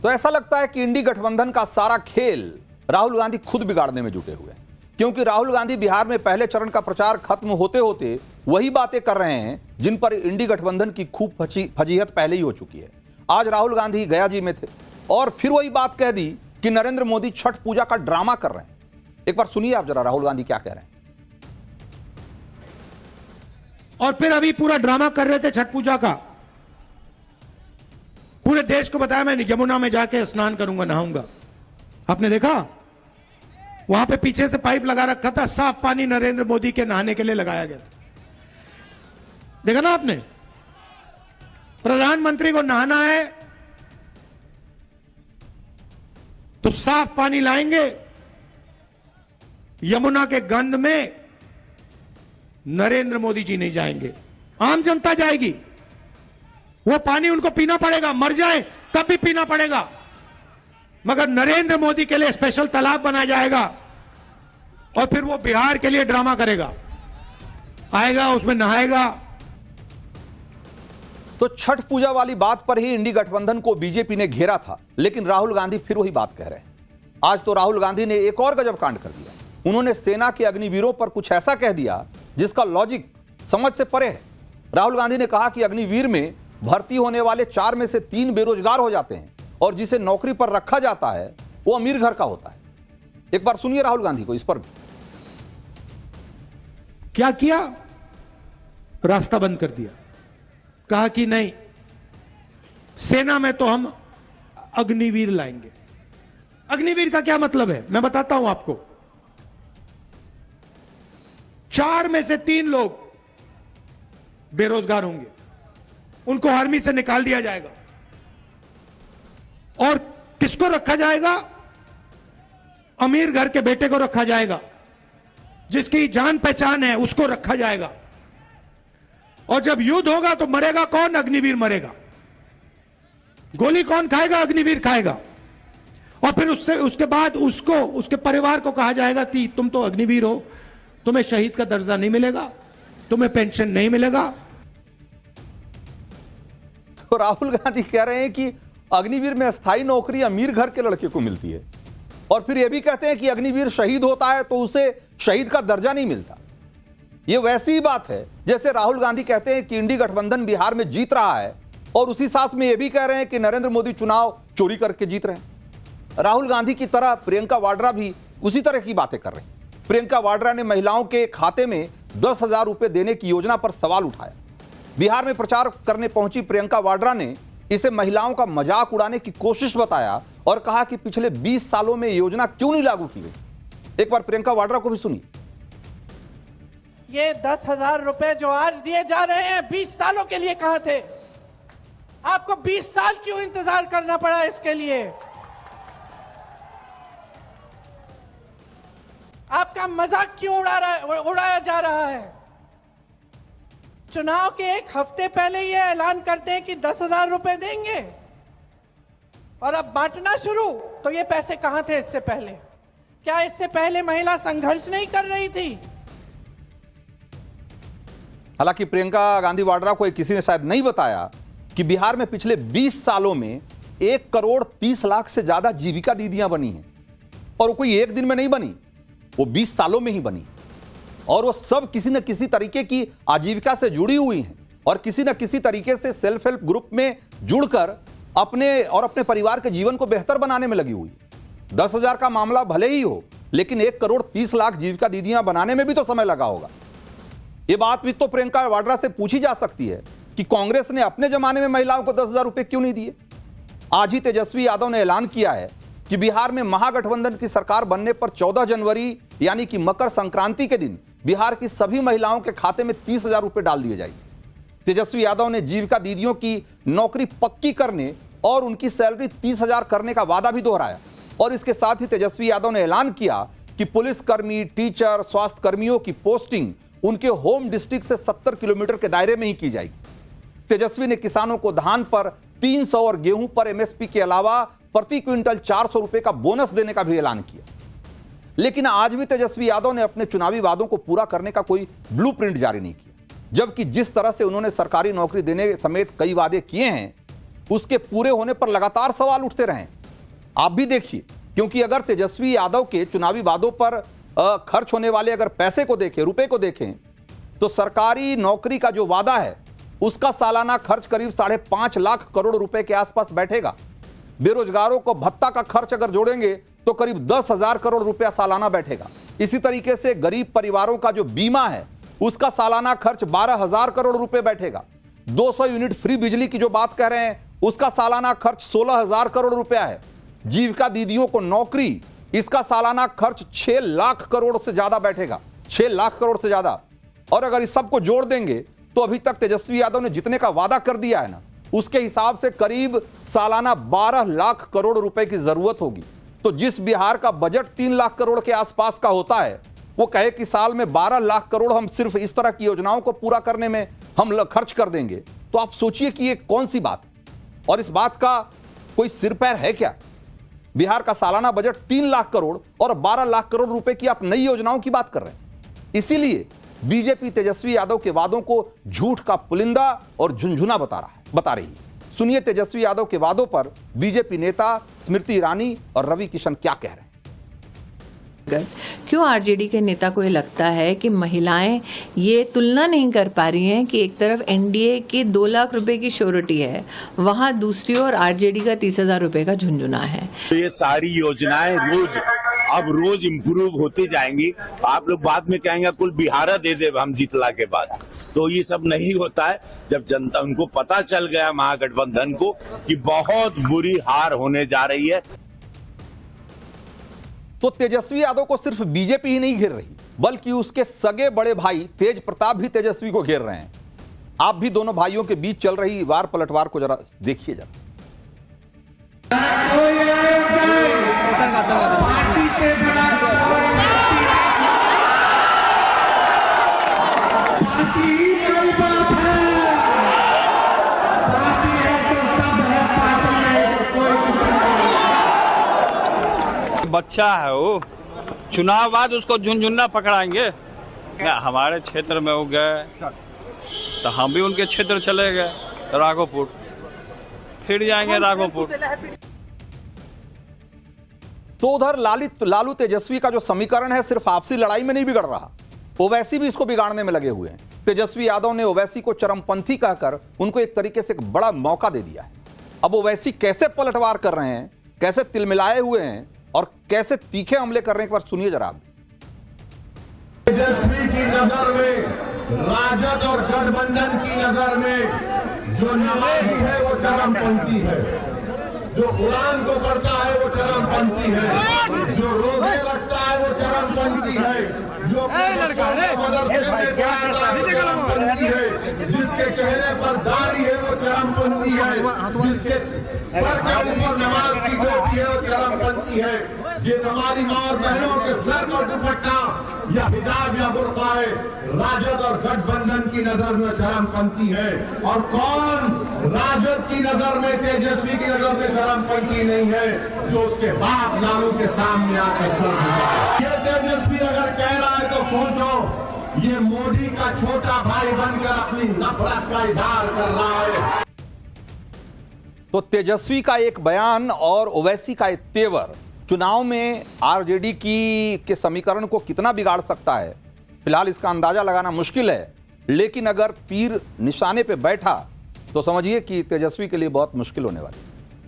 तो ऐसा लगता है कि इंडी गठबंधन का सारा खेल राहुल गांधी खुद बिगाड़ने में जुटे हुए हैं, क्योंकि राहुल गांधी बिहार में पहले चरण का प्रचार खत्म होते होते वही बातें कर रहे हैं जिन पर इंडी गठबंधन की खूब फजीहत पहले ही हो चुकी है। आज राहुल गांधी गया जी में थे और फिर वही बात कह दी कि नरेंद्र मोदी छठ पूजा का ड्रामा कर रहे हैं। एक बार सुनिए आप जरा राहुल गांधी क्या कह रहे हैं। और फिर अभी पूरा ड्रामा कर रहे थे छठ पूजा का। पूरे देश को बताया मैं यमुना में जाके स्नान करूंगा, नहाऊंगा। आपने देखा वहां पे पीछे से पाइप लगा रखा था, साफ पानी नरेंद्र मोदी के नहाने के लिए लगाया गया था। देखा ना आपने? प्रधानमंत्री को नहाना है तो साफ पानी लाएंगे, यमुना के गंध में नरेंद्र मोदी जी नहीं जाएंगे, आम जनता जाएगी। वो पानी उनको पीना पड़ेगा, मर जाए तब भी पीना पड़ेगा, मगर नरेंद्र मोदी के लिए स्पेशल तालाब बनाया जाएगा और फिर वो बिहार के लिए ड्रामा करेगा, आएगा उसमें नहाएगा। तो छठ पूजा वाली बात पर ही इंडी गठबंधन को बीजेपी ने घेरा था, लेकिन राहुल गांधी फिर वही बात कह रहे हैं। आज तो राहुल गांधी ने एक और गजब कांड कर दिया। उन्होंने सेना के अग्निवीरों पर कुछ ऐसा कह दिया जिसका लॉजिक समझ से परे है। राहुल गांधी ने कहा कि अग्निवीर में भर्ती होने वाले 4 में से 3 बेरोजगार हो जाते हैं और जिसे नौकरी पर रखा जाता है वो अमीर घर का होता है। एक बार सुनिए राहुल गांधी को इस पर भी। क्या किया? रास्ता बंद कर दिया, कहा कि नहीं, सेना में तो हम अग्निवीर लाएंगे। अग्निवीर का क्या मतलब है मैं बताता हूं आपको। 4 में से 3 लोग बेरोजगार होंगे, उनको आर्मी से निकाल दिया जाएगा और किसको रखा जाएगा? अमीर घर के बेटे को रखा जाएगा, जिसकी जान पहचान है उसको रखा जाएगा। और जब युद्ध होगा तो मरेगा कौन? अग्निवीर मरेगा। गोली कौन खाएगा? अग्निवीर खाएगा। और फिर उसके बाद उसको, उसके परिवार को कहा जाएगा कि तुम तो अग्निवीर हो, तुम्हें शहीद का दर्जा नहीं मिलेगा, तुम्हें पेंशन नहीं मिलेगा। तो राहुल गांधी कह रहे हैं कि अग्निवीर में स्थायी नौकरी अमीर घर के लड़के को मिलती है और फिर यह भी कहते हैं कि अग्निवीर शहीद होता है तो उसे शहीद का दर्जा नहीं मिलता। यह वैसी ही बात है जैसे राहुल गांधी कहते हैं कि इंडी गठबंधन बिहार में जीत रहा है और उसी सांस में यह भी कह रहे हैं कि नरेंद्र मोदी चुनाव चोरी करके जीत रहे हैं। राहुल गांधी की तरह प्रियंका वाड्रा भी उसी तरह की बातें कर रही हैं। प्रियंका वाड्रा ने महिलाओं के खाते में 10,000 रुपए देने की योजना पर सवाल उठाया। बिहार में प्रचार करने पहुंची प्रियंका वाड्रा ने इसे महिलाओं का मजाक उड़ाने की कोशिश बताया और कहा कि पिछले 20 सालों में योजना क्यों नहीं लागू की गई। एक बार प्रियंका वाड्रा को भी सुनिए। ये 10,000 रुपए जो आज दिए जा रहे हैं 20 सालों के लिए कहां थे? आपको 20 साल क्यों इंतजार करना पड़ा इसके लिए? आपका मजाक क्यों उड़ाया जा रहा है? चुनाव के 1 हफ्ते पहले ये ऐलान करते हैं कि 10,000 रुपए देंगे और अब बांटना शुरू। तो ये पैसे कहां थे इससे पहले? क्या इससे पहले महिला संघर्ष नहीं कर रही थी? हालांकि प्रियंका गांधी वाड्रा को किसी ने शायद नहीं बताया कि बिहार में पिछले 20 सालों में 1 करोड़ 30 लाख से ज्यादा जीविका दीदियां बनी हैं और वो कोई एक दिन में नहीं बनी, वो 20 सालों में ही बनी और वो सब किसी न किसी तरीके की आजीविका से जुड़ी हुई हैं और किसी न किसी तरीके से सेल्फ हेल्प ग्रुप में जुड़कर अपने और अपने परिवार के जीवन को बेहतर बनाने में लगी हुई। 10,000 का मामला भले ही हो, लेकिन 1 करोड़ 30 लाख जीविका दीदियां बनाने में भी तो समय लगा होगा। ये बात भी तो प्रियंका वाड्रा से पूछी जा सकती है कि कांग्रेस ने अपने जमाने में महिलाओं को 10,000 रुपए क्यों नहीं दिए। आज ही तेजस्वी यादव ने ऐलान किया है कि बिहार में महागठबंधन की सरकार बनने पर 14 जनवरी यानी कि मकर संक्रांति के दिन बिहार की सभी महिलाओं के खाते में 30,000 रुपए डाल दिए जाएंगे। तेजस्वी यादव ने जीविका दीदियों की नौकरी पक्की करने और उनकी सैलरी 30,000 करने का वादा भी दोहराया और इसके साथ ही तेजस्वी यादव ने ऐलान किया कि पुलिसकर्मी, टीचर, स्वास्थ्य कर्मियों की पोस्टिंग उनके होम डिस्ट्रिक्ट से 70 किलोमीटर के दायरे में ही की जाएगी। तेजस्वी ने किसानों को धान पर 300 और गेहूं पर एमएसपी के अलावा प्रति क्विंटल 400 रुपए का बोनस देने का भी ऐलान किया। लेकिन आज भी तेजस्वी यादव ने अपने चुनावी वादों को पूरा करने का कोई ब्लूप्रिंट जारी नहीं किया, जबकि जिस तरह से उन्होंने सरकारी नौकरी देने समेत कई वादे किए हैं उसके पूरे होने पर लगातार सवाल उठते रहे। आप भी देखिए, क्योंकि अगर तेजस्वी यादव के चुनावी वादों पर खर्च होने वाले अगर पैसे को देखें, रुपए को देखें, तो सरकारी नौकरी का जो वादा है उसका सालाना खर्च करीब 5.5 लाख करोड़ रुपए के आसपास बैठेगा। बेरोजगारों को भत्ता का खर्च अगर जोड़ेंगे तो करीब 10,000 करोड़ रुपया सालाना बैठेगा। इसी तरीके से गरीब परिवारों का जो बीमा है उसका सालाना खर्च 12,000 करोड़ रुपए बैठेगा। 200 यूनिट फ्री बिजली की जो बात कह रहे हैं उसका सालाना खर्च 16,000 करोड़ रुपया है। जीविका दीदियों को नौकरी, इसका सालाना खर्च 6 लाख करोड़ से ज्यादा बैठेगा, 6 लाख करोड़ से ज्यादा। और अगर इस सबको जोड़ देंगे तो अभी तक तेजस्वी यादव ने जितने का वादा कर दिया है ना, उसके हिसाब से करीब सालाना 12 लाख करोड़ रुपए की जरूरत होगी। तो जिस बिहार का बजट 3 लाख करोड़ के आसपास का होता है, वो कहे कि साल में 12 लाख करोड़ हम सिर्फ इस तरह की योजनाओं को पूरा करने में हम खर्च कर देंगे, तो आप सोचिए कि ये कौन सी बात है। और इस बात का कोई सिर पैर है क्या? बिहार का सालाना बजट 3 लाख करोड़ और 12 लाख करोड़ रुपए की आप नई योजनाओं की बात कर रहे हैं। इसीलिए बीजेपी तेजस्वी यादव के वादों को झूठ का पुलिंदा और झुंझुना बता रही है। सुनिए तेजस्वी यादव के वादों पर बीजेपी नेता स्मृति ईरानी और रवि किशन क्या कह रहे हैं। क्यों आरजेडी के नेता को ये लगता है कि महिलाएं ये तुलना नहीं कर पा रही हैं कि एक तरफ एनडीए की 2 लाख रुपए की श्योरिटी है, वहां दूसरी ओर आरजेडी का 30,000 रुपए का झुंझुना है। तो ये सारी योजनाएं रोज इम्प्रूव होती जाएंगी। आप लोग बाद में कहेंगे कुल बिहार दे दे हम जीतला के बाद, तो ये सब नहीं होता है। जब जनता उनको पता चल गया महागठबंधन को कि बहुत बुरी हार होने जा रही है, तो तेजस्वी यादव को सिर्फ बीजेपी ही नहीं घेर रही, बल्कि उसके सगे बड़े भाई तेज प्रताप भी तेजस्वी को घेर रहे हैं। आप भी दोनों भाइयों के बीच चल रही वार पलटवार को जरा देखिए जरा। पार्टी से बड़ा पार्टी ही बड़ी बात है। पार्टी है तो सब है, पार्टी नहीं तो कोई कुछ नहीं। बच्चा है वो, चुनाव बाद उसको झुनझुना पकड़ाएंगे ना। हमारे क्षेत्र में वो गए तो हम भी उनके क्षेत्र चले गए, राघोपुर, फिर जाएंगे राघोपुर। तो उधर लालू तेजस्वी का जो समीकरण है सिर्फ आपसी लड़ाई में नहीं बिगड़ रहा, ओवैसी भी इसको बिगाड़ने में लगे हुए हैं। तेजस्वी यादव ने ओवैसी को चरमपंथी कहकर उनको एक तरीके से एक बड़ा मौका दे दिया है। अब ओवैसी कैसे पलटवार कर रहे हैं, कैसे तिलमिलाए हुए हैं और कैसे तीखे हमले कर रहे हैं, एक बार सुनिए जरा आप। तेजस्वी की नजर में, राजद और गठबंधन की नजर में जो नवाजी है वो चरमपंथी है, जो कुरान को पढ़ता है वो चरमपंथी है, जो रोजे रखता है वो चरमपंथी है, जो मदरसे में पढ़ाता है वो चरमपंथी है, जिसके चेहरे पर दाढ़ी है वो चरमपंथी है, जिसके सर के ऊपर नमाज की टोपी है वो चरमपंथी है। ये हमारी माँ और बहनों के सर पर दुपट्टा या हिजाब या बुर्का है, राजद और गठबंधन की नजर में चरमपंथी है। और कौन राजद की नजर में, तेजस्वी की नजर में चरमपंथी नहीं है, जो उसके बाप लालू के सामने आकर सर झुकाए। ये तेजस्वी अगर कह रहा है तो सोचो, ये मोदी का छोटा भाई बनकर अपनी नफरत का इजहार कर रहा है। तो तेजस्वी का एक बयान और ओवैसी का एक तेवर चुनाव में आरजेडी के समीकरण को कितना बिगाड़ सकता है, फिलहाल इसका अंदाजा लगाना मुश्किल है। लेकिन अगर तीर निशाने पे बैठा तो समझिए कि तेजस्वी के लिए बहुत मुश्किल होने वाली है।